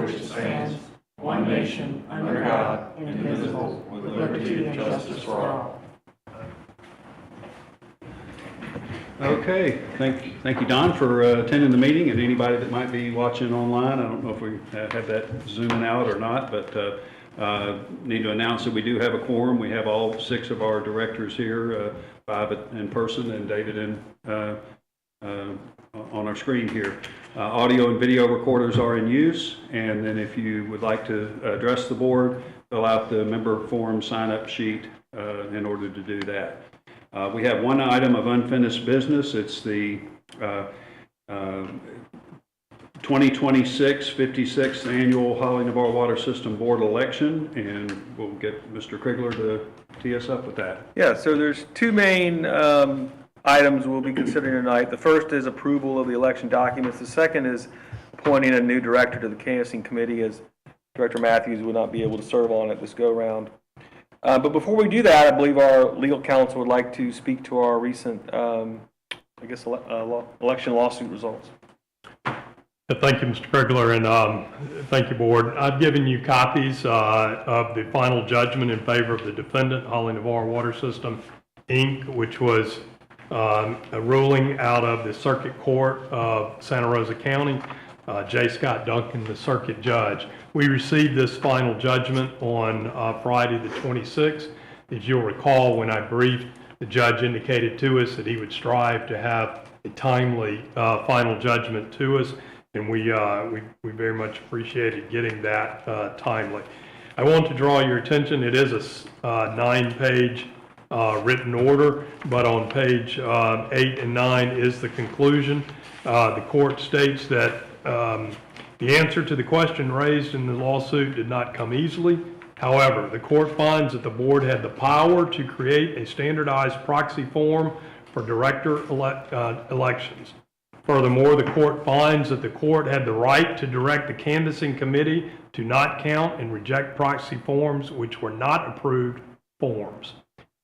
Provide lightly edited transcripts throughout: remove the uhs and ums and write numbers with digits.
which stands, one nation, under God, indivisible, with liberty and justice for all. Okay, thank you, Don, for attending the meeting, and anybody that might be watching online. I don't know if we have that zooming out or not, but need to announce that we do have a quorum. We have all 6 of our directors here, 5 in person and David on our screen here. Audio and video recorders are in use, and then if you would like to address the board, fill out the member form sign-up sheet in order to do that. We have one item of unfinished business. It's the 2026 56th Annual Holly Navarre Water System Board election, and we'll get Mr. Krigler to tee us up with that. Yeah, so there's 2 main items we'll be considering tonight. The first is approval of the election documents. The second is appointing a new director to the canvassing committee, as Director Matthews would not be able to serve on it this go-round. But before we do that, I believe our legal counsel would like to speak to our recent, election lawsuit results. Thank you, Mr. Krigler, and thank you, Board. I've given you copies of the final judgment in favor of the defendant, Holly Navarre Water System, Inc., which was a ruling out of the Circuit Court of Santa Rosa County. J. Scott Duncan, the circuit judge. We received this final judgment on Friday the 26th. As you'll recall, when I briefed, the judge indicated to us that he would strive to have a timely final judgment to us, and we very much appreciated getting that timely. I want to draw your attention, it is a 9-page written order, but on page 8 and 9 is the conclusion. The court states that the answer to the question raised in the lawsuit did not come easily. However, the court finds that the board had the power to create a standardized proxy form for director elections. Furthermore, the court finds that the court had the right to direct the canvassing committee to not count and reject proxy forms which were not approved forms.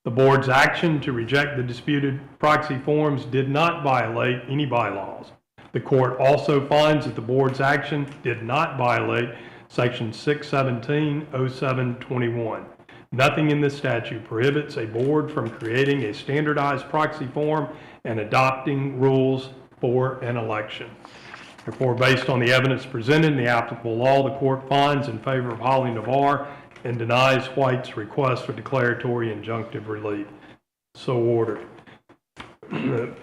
The board's action to reject the disputed proxy forms did not violate any bylaws. The court also finds that the board's action did not violate Section 617.0721. Nothing in this statute prohibits a board from creating a standardized proxy form and adopting rules for an election. Therefore, based on the evidence presented in the applicable law, the court finds in favor of Holly Navarre and denies White's request for declaratory injunctive relief. So ordered.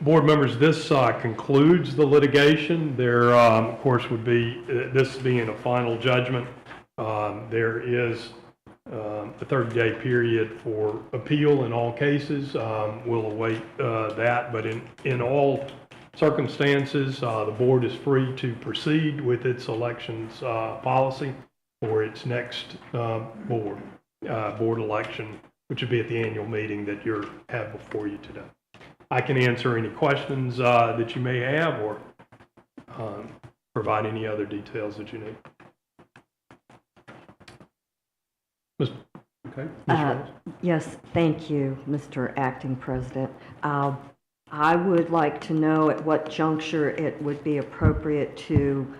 Board members, this concludes the litigation. There, of course, would be, this being a final judgment, there is a 30-day period for appeal in all cases. We'll await that, but in all circumstances, the board is free to proceed with its elections policy for its next board election, which would be at the annual meeting that you have before you today. I can answer any questions that you may have or provide any other details that you need. Okay. Yes, thank you, Mr. Acting President. I would like to know at what juncture it would be appropriate to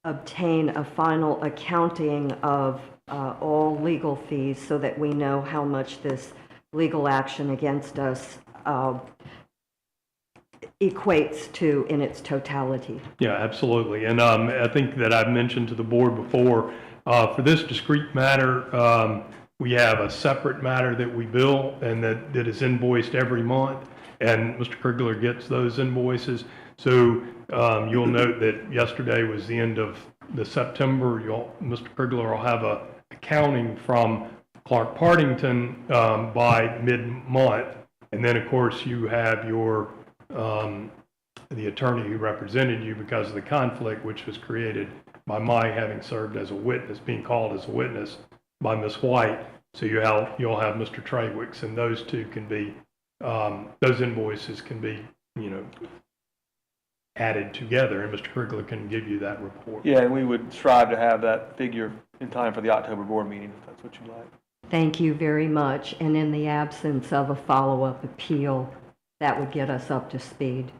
obtain a final accounting of all legal fees so that we know how much this legal action against us equates to in its totality. Yeah, absolutely. And I think that I've mentioned to the board before, for this discrete matter, we have a separate matter that we bill and that is invoiced every month, and Mr. Krigler gets those invoices. So you'll note that yesterday was the end of the September. Mr. Krigler will have a accounting from Clark Partington by mid-month, and then of course you have your the attorney who represented you because of the conflict, which was created by my having served as a witness, being called as a witness by Ms. White. So you'll have Mr. Trawick's, and those two can be those invoices can be added together, and Mr. Krigler can give you that report. Yeah, and we would strive to have that figure in time for the October board meeting, if that's what you'd like. Thank you very much. And in the absence of a follow-up appeal, that would get us up to speed.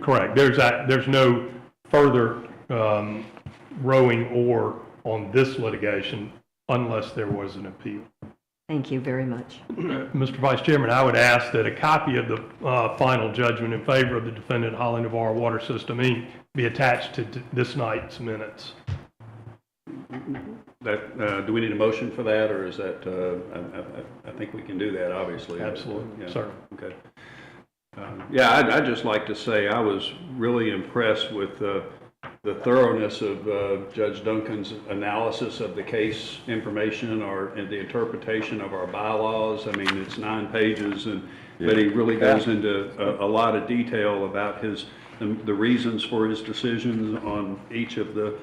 Correct. There's no further rowing or on this litigation unless there was an appeal. Thank you very much. Mr. Vice Chairman, I would ask that a copy of the final judgment in favor of the defendant, Holly Navarre Water System, Inc., be attached to this night's minutes. That, do we need a motion for that, or is that, I think we can do that, obviously. Absolutely, Yeah. sir. Okay. Yeah, I'd just like to say I was really impressed with the thoroughness of Judge Duncan's analysis of the case information and the interpretation of our bylaws. I mean, it's 9 pages, but he really goes into a lot of detail about the reasons for his decisions on each of the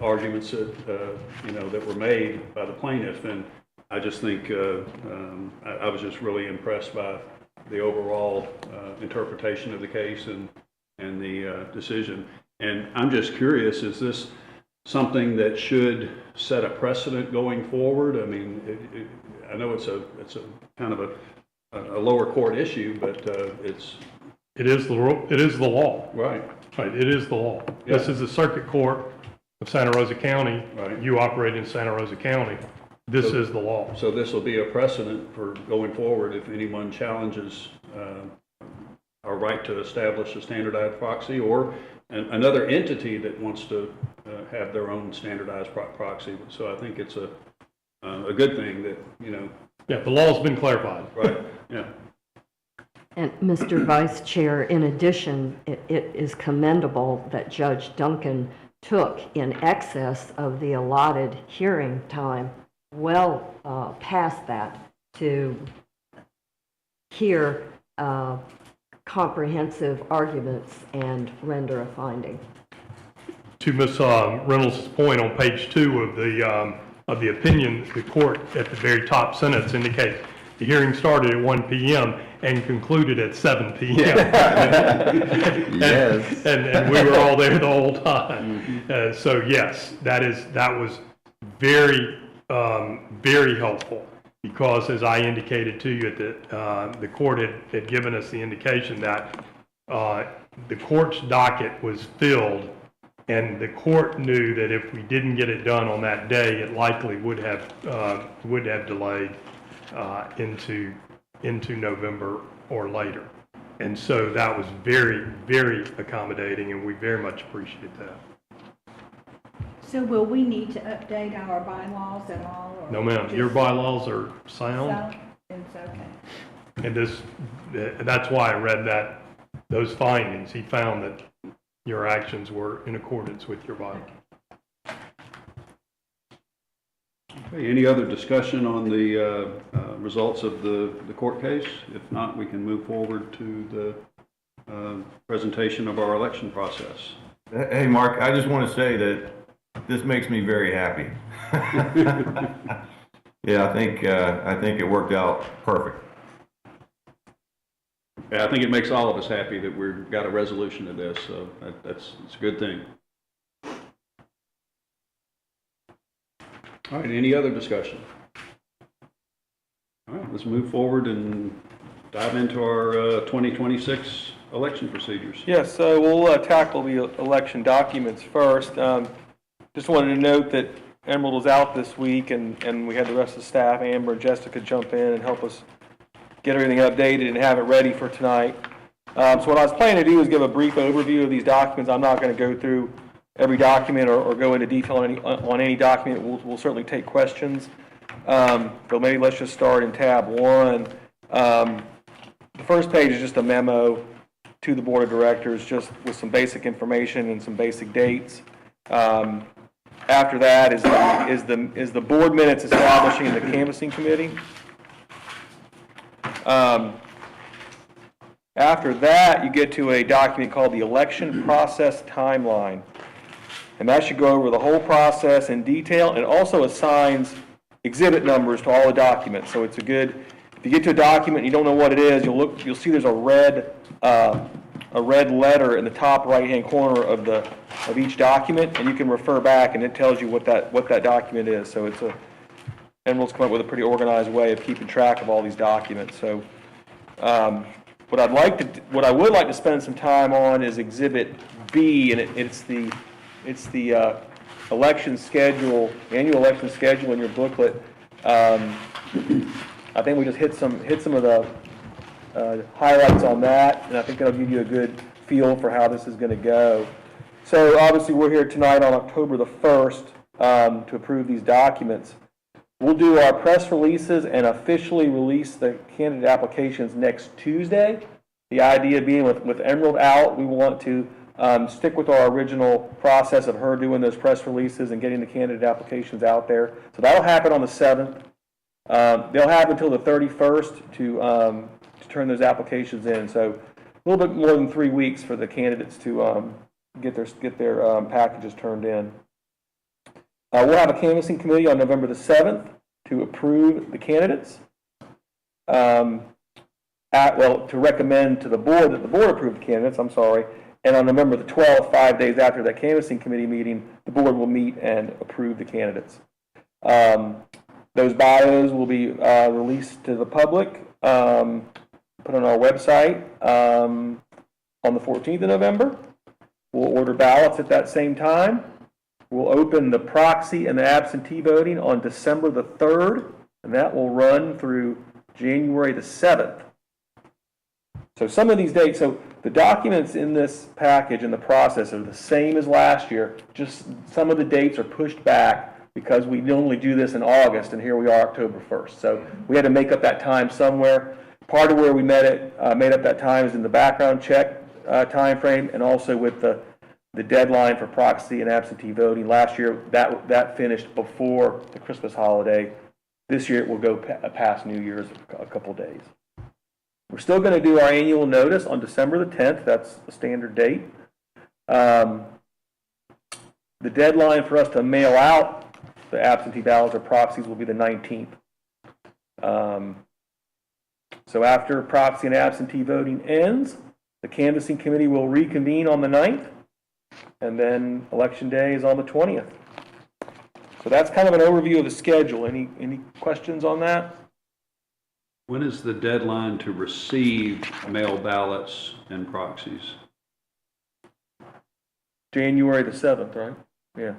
arguments that that were made by the plaintiff. And I just think I was just really impressed by the overall interpretation of the case and the decision. And I'm just curious, is this something that should set a precedent going forward? I mean, I know it's a kind of a lower court issue, but It is the law. Right. Right, it is the law. Yeah. This is the Circuit Court of Santa Rosa County. Right. You operate in Santa Rosa County. This is the law. So this will be a precedent for going forward if anyone challenges our right to establish a standardized proxy, or another entity that wants to have their own standardized proxy. So I think it's a good thing that, Yeah, the law's been clarified. right, yeah. And Mr. Vice Chair, in addition, it is commendable that Judge Duncan took in excess of the allotted hearing time, well past that, to hear comprehensive arguments and render a finding. To Ms. Reynolds' point, on page 2 of the opinion, the court at the very top sentence indicates the hearing started at 1 p.m. and concluded at 7 p.m. Yes. And we were all there the whole time. So yes, that was very, very helpful, because as I indicated to you, the court had given us the indication that the court's docket was filled, and the court knew that if we didn't get it done on that day, it likely would have delayed into November or later. And so that was very, very accommodating, and we very much appreciate that. So will we need to update our bylaws at all? Or No, ma'am, your bylaws are sound, So, it's okay. and that's why I read those findings. He found that your actions were in accordance with your bylaws. Okay, any other discussion on the results of the court case? If not, we can move forward to the presentation of our election process. Hey, Mark, I just want to say that this makes me very happy. Yeah, I think it worked out perfect. Yeah, I think it makes all of us happy that we've got a resolution to this, so it's a good thing. All right, any other discussion? All right, let's move forward and dive into our 2026 election procedures. Yes, so we'll tackle the election documents first. Just wanted to note that Emerald was out this week, and we had the rest of the staff, Amber and Jessica, jump in and help us get everything updated and have it ready for tonight. So what I was planning to do is give a brief overview of these documents. I'm not going to go through every document or go into detail on any document. We'll certainly take questions. But maybe let's just start in tab 1. The first page is just a memo to the board of directors, just with some basic information and some basic dates. After that is the board minutes establishing the canvassing committee. After that, you get to a document called the election process timeline. And that should go over the whole process in detail, and also assigns exhibit numbers to all the documents. So it's if you get to a document and you don't know what it is, you'll see there's a red letter in the top right-hand corner of each document, and you can refer back and it tells you what that document is. So Emerald's come up with a pretty organized way of keeping track of all these documents. So what I would like to spend some time on is Exhibit B, and it's the election schedule, annual election schedule in your booklet. I think we just hit some of the highlights on that, and I think that'll give you a good feel for how this is going to go. So obviously, we're here tonight on October the 1st to approve these documents. We'll do our press releases and officially release the candidate applications next Tuesday. The idea being with Emerald out, we want to stick with our original process of her doing those press releases and getting the candidate applications out there. So that'll happen on the 7th. They'll have until the 31st to turn those applications in. So a little bit more than 3 weeks for the candidates to get their packages turned in. We'll have a canvassing committee on November the 7th to approve the candidates. To recommend to the board that the board approve the candidates, and on November the 12th, 5 days after that canvassing committee meeting, the board will meet and approve the candidates. Those bios will be released to the public, put on our website on the 14th of November. We'll order ballots at that same time. We'll open the proxy and the absentee voting on December the 3rd, and that will run through January the 7th. So some of these dates, so the documents in this package and the process are the same as last year, just some of the dates are pushed back because we normally do this in August, and here we are October 1st. So we had to make up that time somewhere. Part of where we made up that time is in the background check time frame, and also with the deadline for proxy and absentee voting. Last year, that finished before the Christmas holiday. This year, it will go past New Year's a couple days. We're still going to do our annual notice on December the 10th. That's the standard date. The deadline for us to mail out the absentee ballots or proxies will be the 19th. So after proxy and absentee voting ends, the canvassing committee will reconvene on the 9th, and then election day is on the 20th. So that's kind of an overview of the schedule. Any questions on that? When is the deadline to receive mail ballots and proxies? January the 7th, right? Yeah.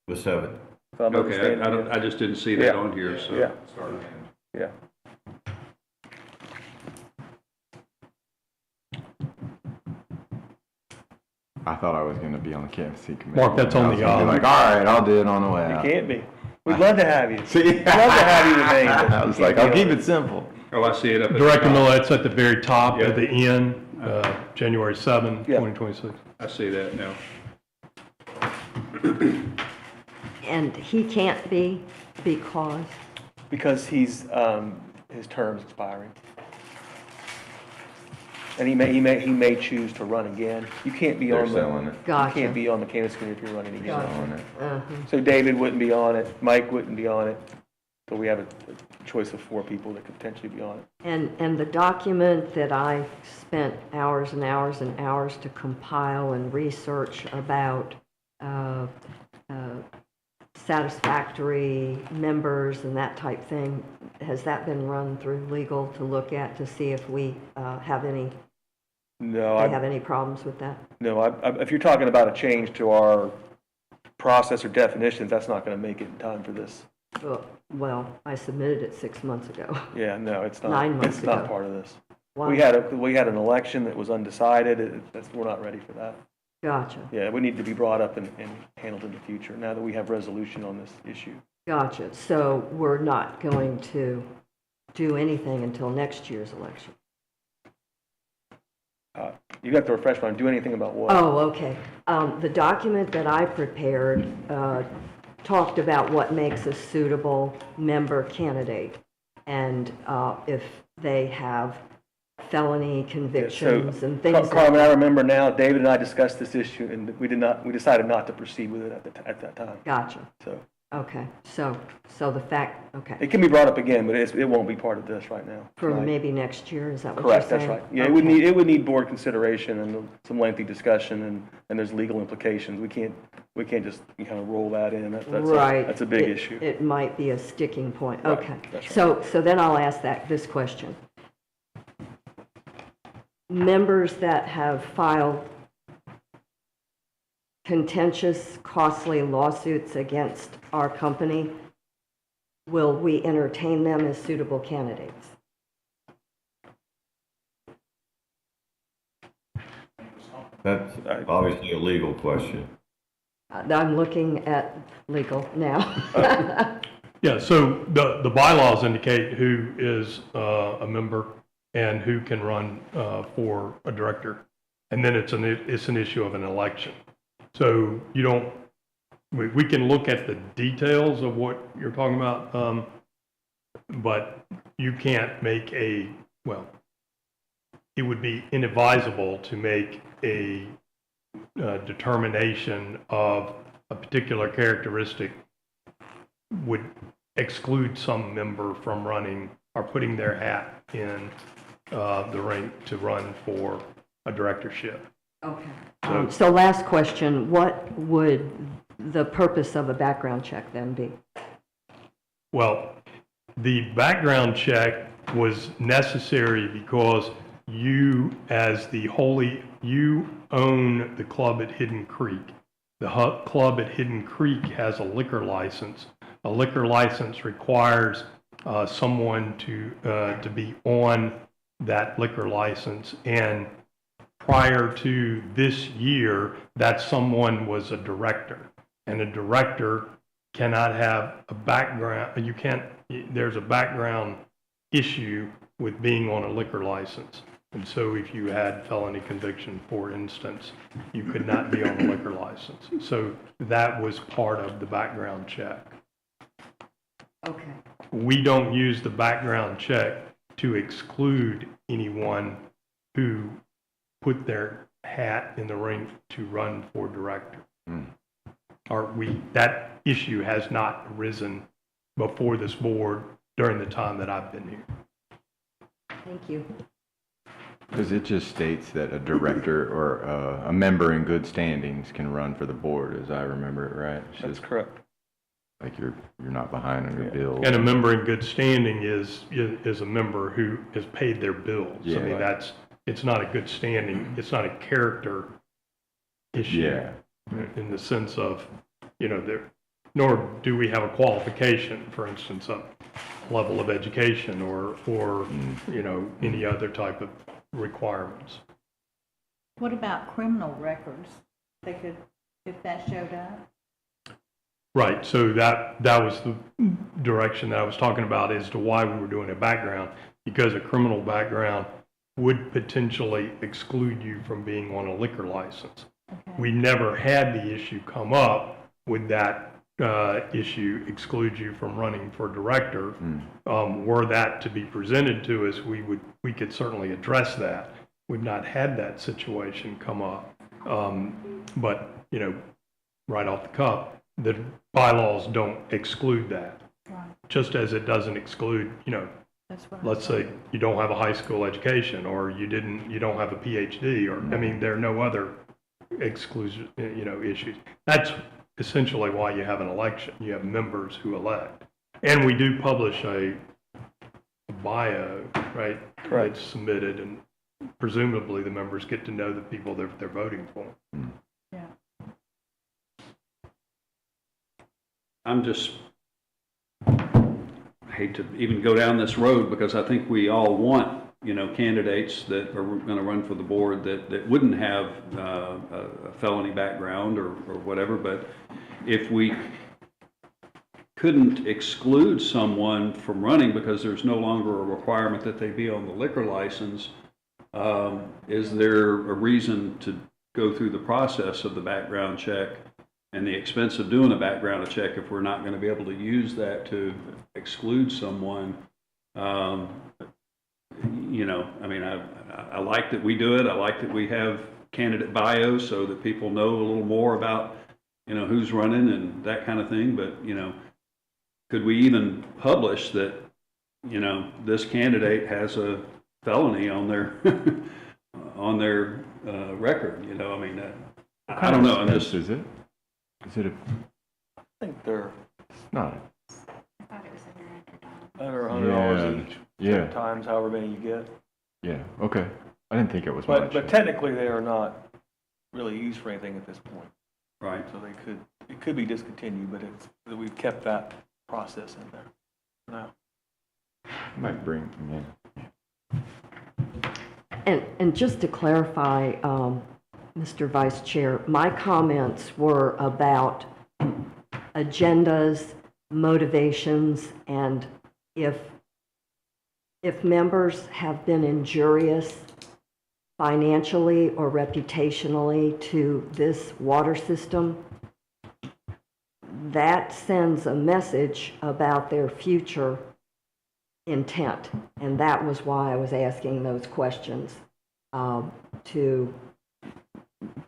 The 7th. If I'm Okay, understanding it. I just didn't see that on here, so. Yeah. Yeah. I thought I was going to be on the canvassing committee. Mark, that's on I was the, gonna be like, all right, I'll do it on the way You out. can't be. We'd love to have you. See? We'd love to have you remain. but I was you like, can't I'll be keep on it simple. Oh, I see it up at the Director top. Millet's at the very top, Yeah. at the end, January 7, Yeah. 2026. I see that now. And he can't be because, Because his term's expiring. And he may choose to run again. You can't be They're on selling the, it. you gotcha. can't be on the canvass committee if you're running again. Gotcha. Selling it. So David wouldn't be on it, Mike wouldn't be on it. So we have a choice of 4 people that could potentially be on it. And the document that I spent hours and hours and hours to compile and research about satisfactory members and that type thing, has that been run through legal to look at to see if we have any problems with that? If you're talking about a change to our process or definitions, that's not going to make it in time for this. Well, I submitted it 6 months ago. Yeah, no, it's not. 9 months It's not ago. part of this. Why? We had an election that was undecided. We're not ready for that. Gotcha, Yeah, we need to be brought up and handled in the future now that we have resolution on this issue. gotcha. So we're not going to do anything until next year's election? You have to refresh my, do anything about what? Oh, okay. The document that I prepared talked about what makes a suitable member candidate, and if they have felony convictions and things like Carmen, I that. remember now, David and I discussed this issue, and we decided not to proceed with it at that time. Gotcha. So Okay. So the fact, okay. it can be brought up again, but it won't be part of this right now. For tonight. maybe next year, is that what Correct, you're that's saying? right. Yeah, Okay. it would need board consideration and some lengthy discussion, and there's legal implications. We can't just kind of roll that in. Right. That's a big It- issue. It might be a sticking point. Right, Okay. that's right. So then I'll ask this question. Members that have filed contentious, costly lawsuits against our company, will we entertain them as suitable candidates? That's obviously a legal question. I'm looking at legal now. Yeah, so the bylaws indicate who is a member and who can run for a director. And then it's an issue of an election. So you don't, we can look at the details of what you're talking about, but you can't make well, it would be inadvisable to make a determination of a particular characteristic would exclude some member from running or putting their hat in the ring to run for a directorship. Okay. So last question, what would the purpose of a background check then be? Well, the background check was necessary because you, as you own the club at Hidden Creek. The club at Hidden Creek has a liquor license. A liquor license requires someone to be on that liquor license. And prior to this year, that someone was a director. And a director cannot have a background, there's a background issue with being on a liquor license. And so if you had felony conviction, for instance, you could not be on a liquor license. So that was part of the background check. Okay. We don't use the background check to exclude anyone who put their hat in the ring to run for director. That issue has not arisen before this board during the time that I've been here. Thank you. Because it just states that a director or a member in good standings can run for the board, as I remember it, right? It's That's just correct. like you're not behind on your bills. And a member in good standing is a member who has paid their bills. Yeah. I mean, it's not a good standing, it's not a character issue. Yeah. In the sense of, nor do we have a qualification, for instance, a level of education or any other type of requirements. What about criminal records? They could, if that showed up? Right, so that was the direction that I was talking about as to why we were doing a background, because a criminal background would potentially exclude you from being on a liquor license. Okay. We never had the issue come up with that issue exclude you from running for director. Were that to be presented to us, we could certainly address that. We've not had that situation come up, but right off the cuff, the bylaws don't exclude that. Right. Just as it doesn't exclude, That's what let's say you don't have a high school education, or you don't have a PhD, or there are no other exclusion, issues. That's essentially why you have an election. You have members who elect, and we do publish a bio, right? Correct. It's submitted, and presumably the members get to know the people they're voting for. Yeah. I hate to even go down this road because I think we all want, candidates that are going to run for the board that wouldn't have a felony background or whatever. But if we couldn't exclude someone from running because there's no longer a requirement that they be on the liquor license, is there a reason to go through the process of the background check and the expense of doing a background check if we're not going to be able to use that to exclude someone? I like that we do it. I like that we have candidate bios so that people know a little more about, who's running and that kind of thing. But, could we even publish that, this candidate has a felony on their on their record? I don't know. Is it? Is it I think they're not? under $100 each. Yeah. Times however many you get. Yeah. Okay. I didn't think it was But much. technically they are not really used for anything at this point. Right. So it could be discontinued, but we've kept that process in there. No. Might bring, yeah. And just to clarify, Mr. Vice Chair, my comments were about agendas, motivations, and if members have been injurious financially or reputationally to this water system, that sends a message about their future intent. And that was why I was asking those questions, to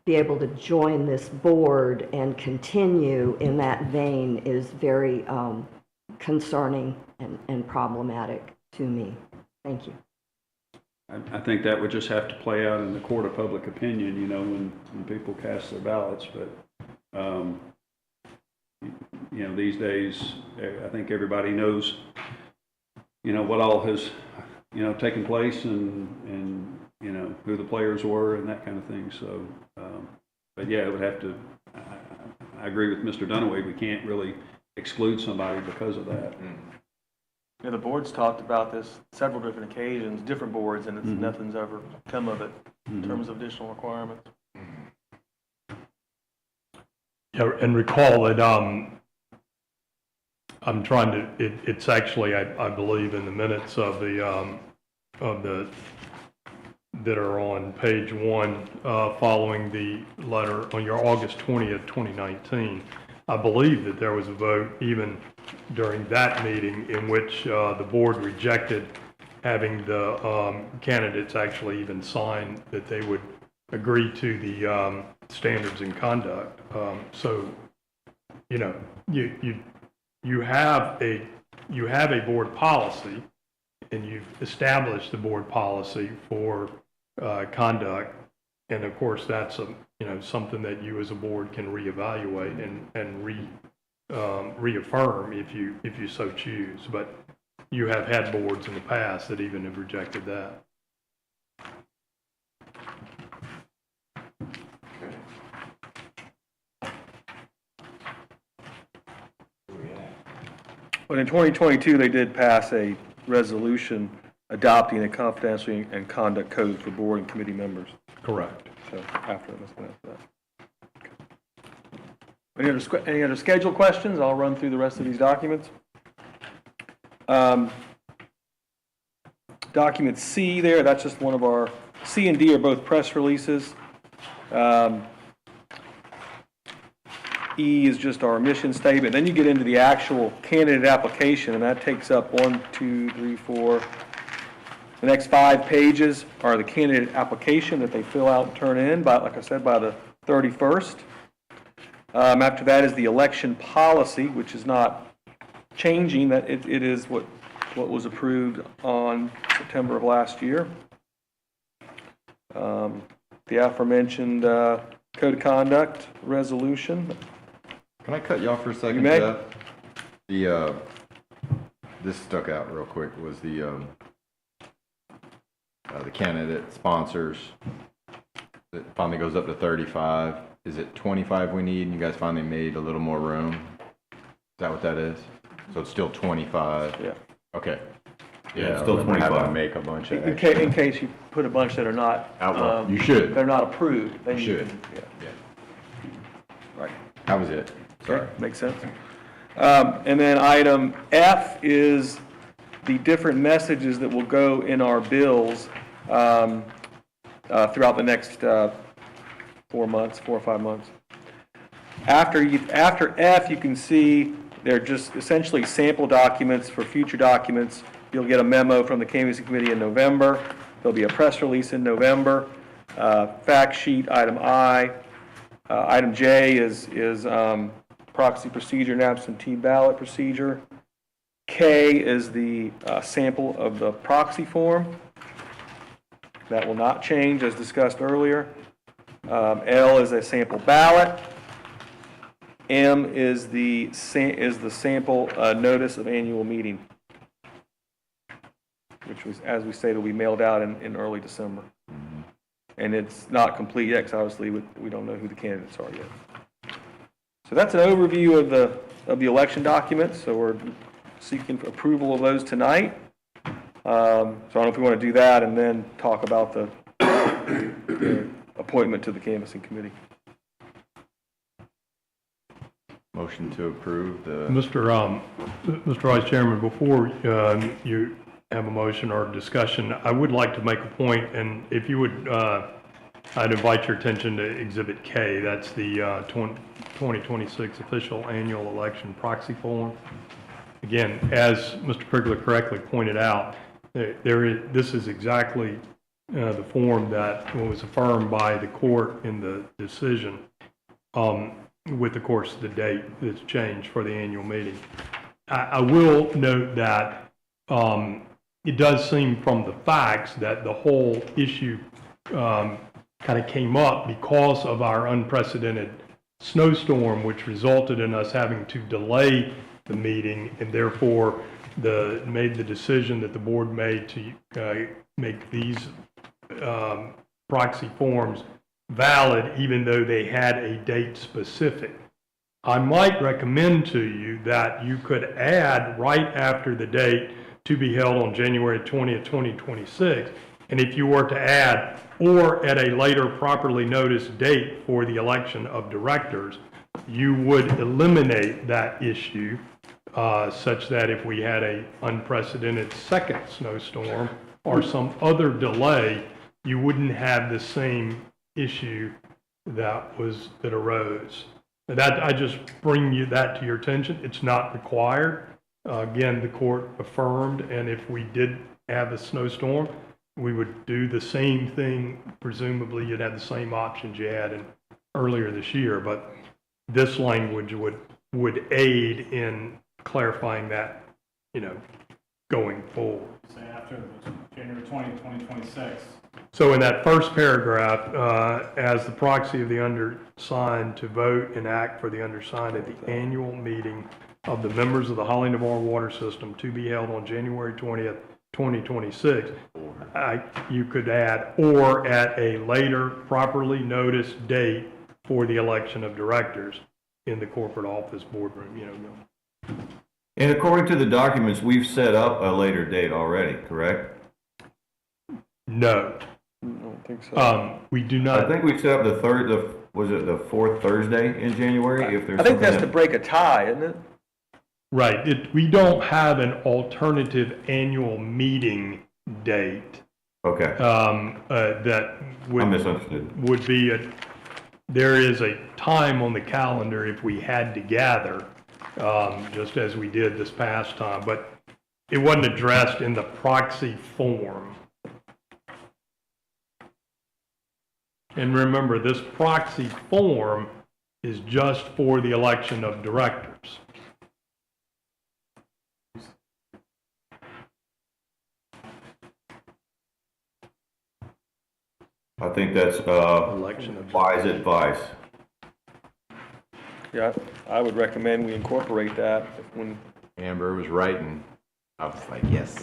be able to join this board and continue in that vein is very concerning and problematic to me. Thank you. I think that would just have to play out in the court of public opinion, you know, when people cast their ballots. But, you know, these days, I think everybody knows, you know, what all has, you know, taken place and you know, who the players were and that kind of thing. So, but yeah, it would have to, I agree with Mr. Dunaway, we can't really exclude somebody because of that. Yeah, the board's talked about this several different occasions, different boards, and Mhm. nothing's ever come of it in Mhm. terms of additional requirements. Yeah, and recall that I'm trying to, it's actually, I believe, in the minutes of the that are on page 1, following the letter on your August 20th, 2019. I believe that there was a vote even during that meeting in which the board rejected having the candidates actually even sign that they would agree to the standards and conduct. So, you know, you have a board policy, and you've established the board policy for conduct, and of course that's something that you as a board can reevaluate and reaffirm if you so choose. But you have had boards in the past that even have rejected that. But in 2022, they did pass a resolution adopting a confidentiality and conduct code for board and committee members. Correct. So after that. Any other schedule questions? I'll run through the rest of these documents. Document C there, that's just one of our, C and D are both press releases. E is just our mission statement. Then you get into the actual candidate application, and that takes up 1, 2, 3, 4. The next 5 pages are the candidate application that they fill out and turn in by, like I said, by the 31st. After that is the election policy, which is not changing. That it is what was approved on September of last year. The aforementioned code of conduct resolution. Can I cut you off for a second? You may. Jeff? This stuck out real quick, was the candidate sponsors. It finally goes up to 35. Is it 25 we need, and you guys finally made a little more room? Is that what that is? So it's still 25? Yeah. Okay. Yeah, it's still I'm gonna have to 25. make a bunch of In extra. case you put a bunch that are not. Outlaw. You should. They're not approved. Then You should. Yeah. Yeah. Right. That was it. Sorry. Okay, makes sense. And then item F is the different messages that will go in our bills throughout the next 4 or 5 months. After F, you can see they're just essentially sample documents for future documents. You'll get a memo from the canvassing committee in November. There'll be a press release in November. Fact sheet, item I. Item J is proxy procedure and absentee ballot procedure. K is the sample of the proxy form. That will not change as discussed earlier. L is a sample ballot. M is the sample notice of annual meeting, which was, as we stated, will be mailed out in early December. And it's not complete yet, because obviously we don't know who the candidates are yet. So that's an overview of the election documents, so we're seeking approval of those tonight. So I don't know if we want to do that and then talk about the appointment to the canvassing committee. Motion to approve the, Mr. Vice Chairman, before you have a motion or discussion, I would like to make a point, and if you would, I'd invite your attention to Exhibit K. That's the 2026 official annual election proxy form. Again, as Mr. Krigler correctly pointed out, this is exactly the form that was affirmed by the court in the decision, with, of course, the date that's changed for the annual meeting. I will note that it does seem from the facts that the whole issue kind of came up because of our unprecedented snowstorm, which resulted in us having to delay the meeting, and therefore made the decision that the board made to make these proxy forms valid even though they had a date specific. I might recommend to you that you could add right after the date to be held on January 20th, 2026, and if you were to add or at a later properly noticed date for the election of directors, you would eliminate that issue such that if we had an unprecedented second snowstorm or some other delay, you wouldn't have the same issue that arose. That, I just bring that to your attention. It's not required. Again, the court affirmed, and if we did have a snowstorm, we would do the same thing. Presumably, you'd have the same options you had earlier this year, but this language would aid in clarifying that, going forward. Say after January 20th, 2026. So in that first paragraph, as the proxy of the undersigned to vote and act for the undersigned at the annual meeting of the members of the Holly Navarre Water System to be held on January 20th, 2026, you could add, or at a later properly noticed date for the election of directors in the corporate office boardroom, And according to the documents, we've set up a later date already, correct? No. I don't think so. We do I not. think we set up was it the fourth Thursday in January? If there's I think that's something to break a tie, isn't it? Right. We don't have an alternative annual meeting date Okay, that I would misunderstood. be there is a time on the calendar if we had to gather, just as we did this past time, but it wasn't addressed in the proxy form. And remember, this proxy form is just for the election of directors. I think that's Election of wise advice. Yeah, I would recommend we incorporate that when. Amber was writing. I was like, yes.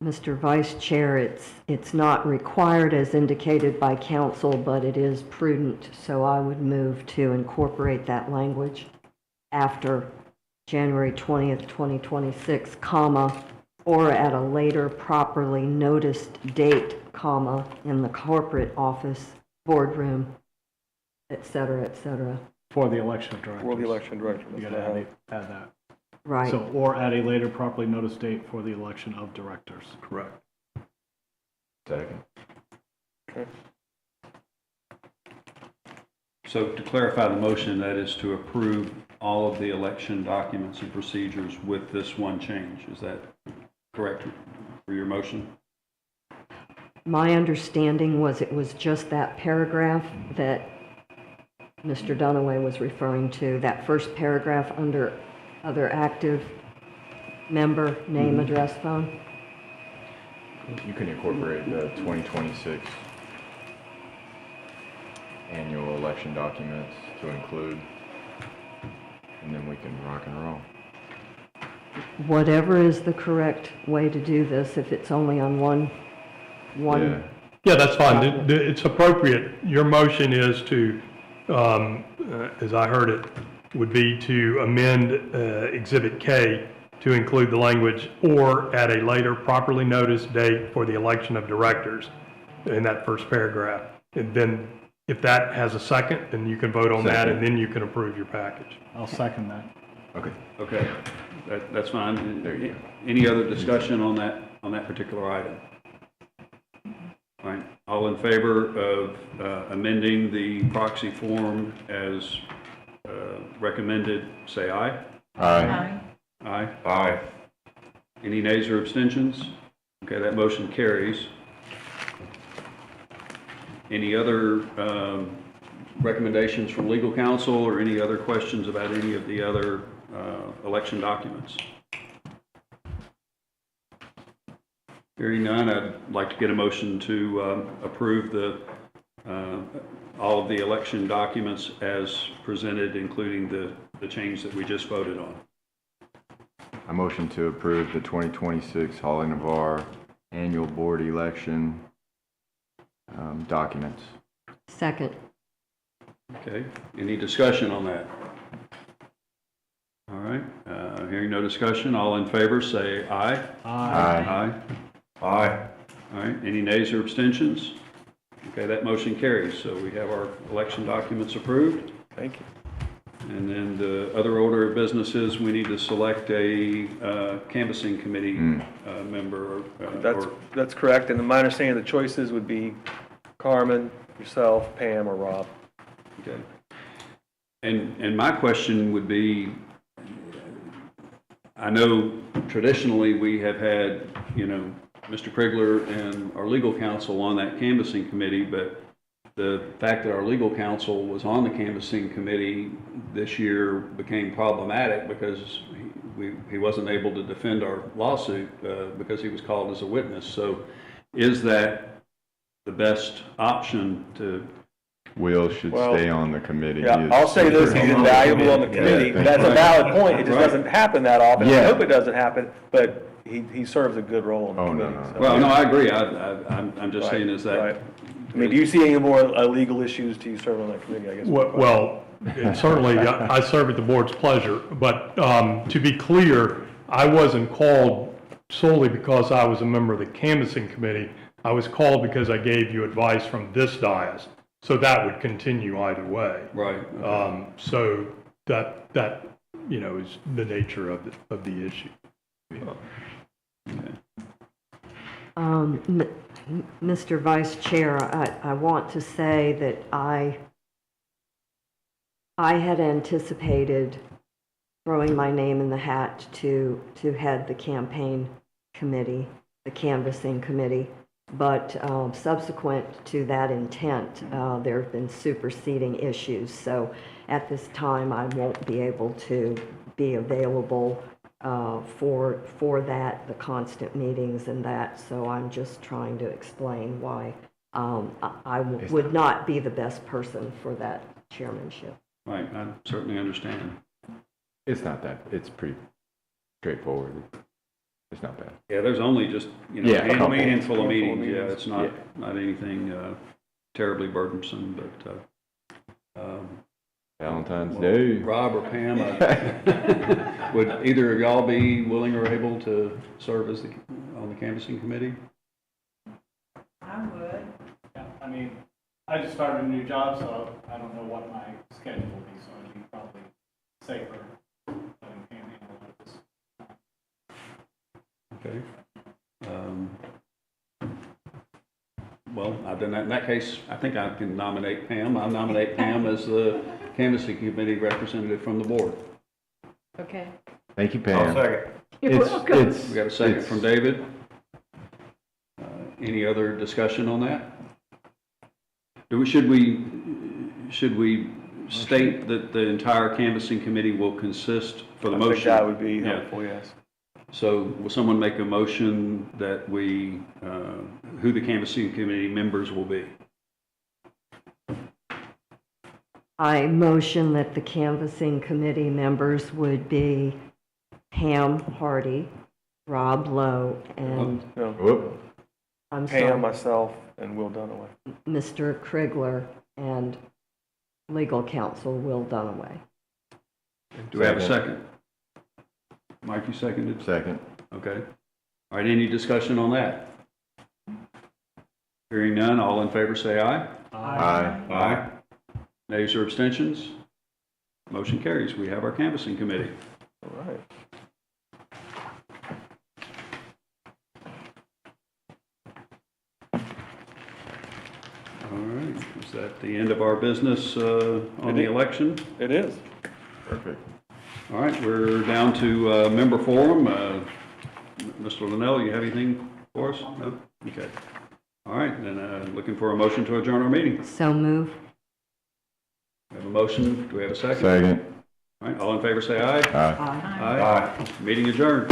Mr. Vice Chair, it's not required as indicated by council, but it is prudent, so I would move to incorporate that language after January 20th, 2026, comma, or at a later properly noticed date, comma, in the corporate office, boardroom, et cetera, et cetera. For the election of directors. For the election director. You gotta add that. Right. So, or at a later properly noticed date for the election of directors. Correct. Second. Okay. So to clarify the motion, that is to approve all of the election documents and procedures with this one change. Is that correct for your motion? My understanding was it was just that paragraph that Mr. Dunaway was referring to, that first paragraph under other active member, name, address, phone. You can incorporate the 2026 annual election documents to include, and then we can rock and roll. Whatever is the correct way to do this, if it's only on one. Yeah. Yeah, that's fine. It's appropriate. Your motion is to as I heard it, would be to amend Exhibit K to include the language "or at a later properly noticed date for the election of directors" in that first paragraph. And then if that has a second, then you can vote on that, Second. and then you can approve your package. I'll second that. Okay. Okay, that's fine. There you go. Any other discussion on that particular item? All right, all in favor of amending the proxy form as recommended, say aye. Aye. Aye. Aye. Any nays or abstentions? Okay, that motion carries. Any other recommendations from legal counsel or any other questions about any of the other election documents? Hearing none, I'd like to get a motion to approve all of the election documents as presented, including the change that we just voted on. I motion to approve the 2026 Holly Navarre annual board election documents. Second. Okay, any discussion on that? All right, hearing no discussion, all in favor say aye. Aye. Aye. Aye. All right, any nays or abstentions? Okay, that motion carries. So we have our election documents approved. Thank you. And then the other order of business is we need to select a canvassing committee member. That's correct, and my understanding of the choices would be Carmen, yourself, Pam, or Rob. Okay. And my question would be, I know traditionally we have had, Mr. Krigler and our legal counsel on that canvassing committee, but the fact that our legal counsel was on the canvassing committee this year became problematic because he wasn't able to defend our lawsuit because he was called as a witness. So is that the best option to? Will should stay on the committee. Yeah, I'll say this, he's invaluable on the committee. That's a valid point. It just doesn't happen that often. I Yeah. hope it doesn't happen, but he serves a good role on the committee. no. so. Well, no, I agree. I'm just saying is that. Right. I mean, do you see any more legal issues to you serving on that committee, I guess? Well, and certainly, I serve at the board's pleasure, but to be clear, I wasn't called solely because I was a member of the canvassing committee. I was called because I gave you advice from this dais, so that would continue either way. Right. So that is the nature of the issue. Mr. Vice Chair, I want to say that I had anticipated throwing my name in the hat to head the campaign committee, the canvassing committee, but subsequent to that intent, there have been superseding issues. So at this time, I won't be able to be available for that, the constant meetings and that. So I'm just trying to explain why I would not be the best person for that chairmanship. Right, I certainly understand. It's not that, it's pretty straightforward. It's not bad. Yeah, there's only just, a couple. handful of meetings. Yeah, meetings. it's not anything terribly burdensome, but Valentine's well, Day. Rob or Pam, would either of y'all be willing or able to serve as on the canvassing committee? I would. Yeah, I mean, I just started a new job, so I don't know what my schedule will be, so it'd be probably safer letting Pam handle this. Okay. Well, then in that case, I think I can nominate Pam. I nominate Pam as the canvassing committee representative from the board. Okay. Thank you, I'll Pam. second. You're welcome. We got a second It's- from David. Any other discussion on that? Should we state that the entire canvassing committee will consist for the I motion? think that would be Yeah. helpful, yes. So will someone make a motion that who the canvassing committee members will be? I motion that the canvassing committee members would be Pam Hardy, Rob Lowe, and No. Whoop. I'm Pam, sorry, myself, and Will Dunaway. Mr. Krigler and legal counsel, Will Dunaway. Do we have a second? Mike, you seconded? Second. Okay. All right, any discussion on that? Hearing none, all in favor say aye. Aye. Aye. Nays or abstentions? Motion carries. We have our canvassing committee. All right. All right, is that the end of our business on the election? It is. Perfect. All right, we're down to member forum. Mr. Linnell, you have anything for us? No? Okay. All right, then looking for a motion to adjourn our meeting. So move. We have a motion. Do we have a second? Second. All right, all in favor say aye. Aye. Aye. Aye. Meeting adjourned.